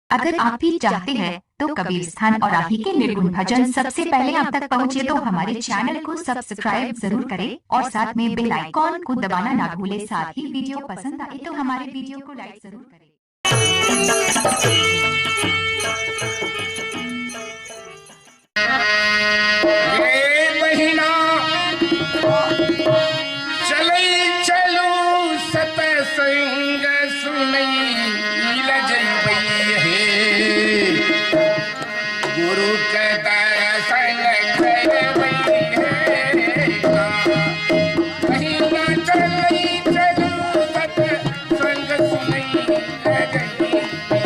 अगर आप भी चाहते हैं तो कबीर स्थान और आप ही के निर्गुण भजन सबसे पहले आप तक पहुंचे तो हमारे चैनल को सब्सक्राइब जरूर करें और साथ में बेल आइकॉन को दबाना ना भूलें। साथ ही वीडियो पसंद आए तो हमारे वीडियो को लाइक जरूर करें। सतसंग सुनई लजई हे गुरु के दर्शन करवई है महीना चलई चलू सतसंग सुनई लजई हे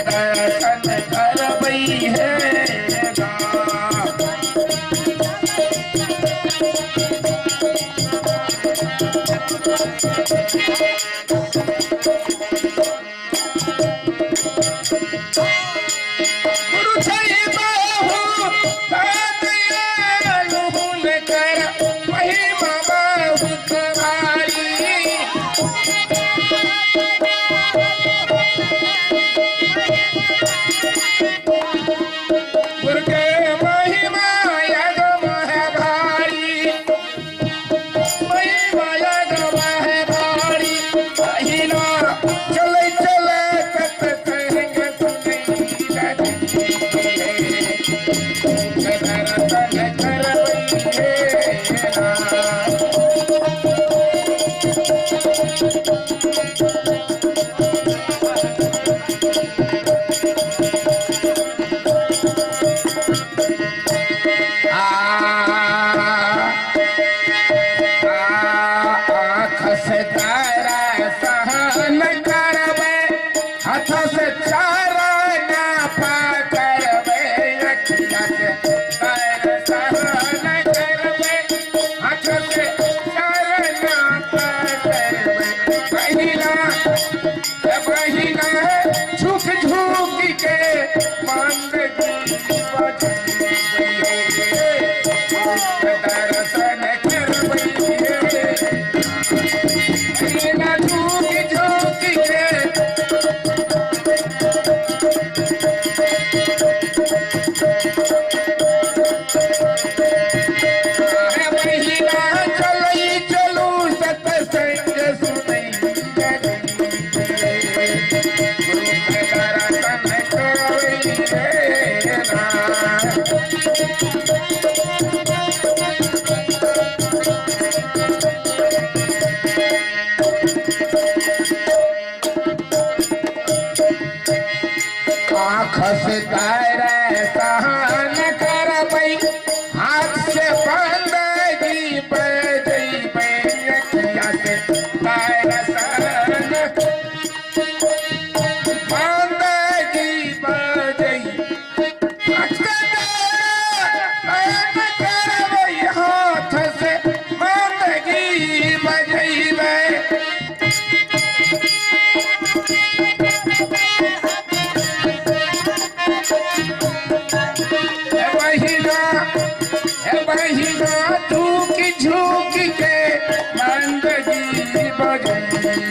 दर्शन करवई है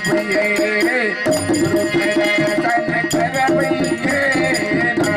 भैये गुरु के दर्शन करवैये ना।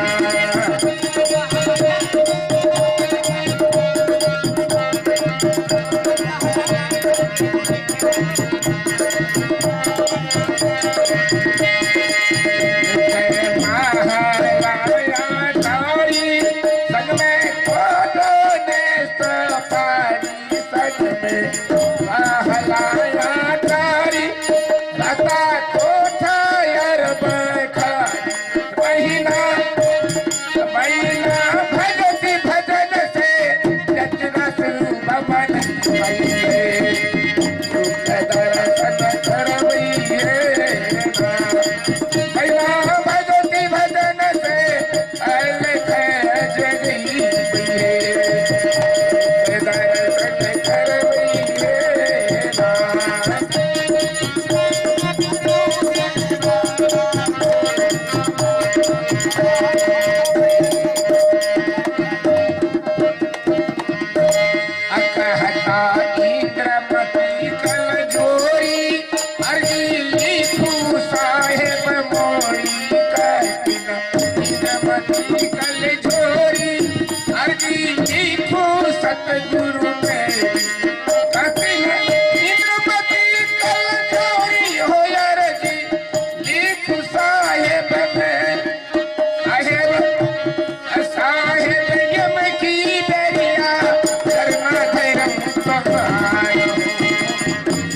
सतगुरु में कहते हैं इंद्रपति कल जोड़ी हो यार जी लिखु साहेब में साहेब यम की दरिया करना धर्म सहाय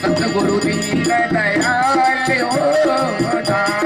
सतगुरु दीन दयाल हो ना।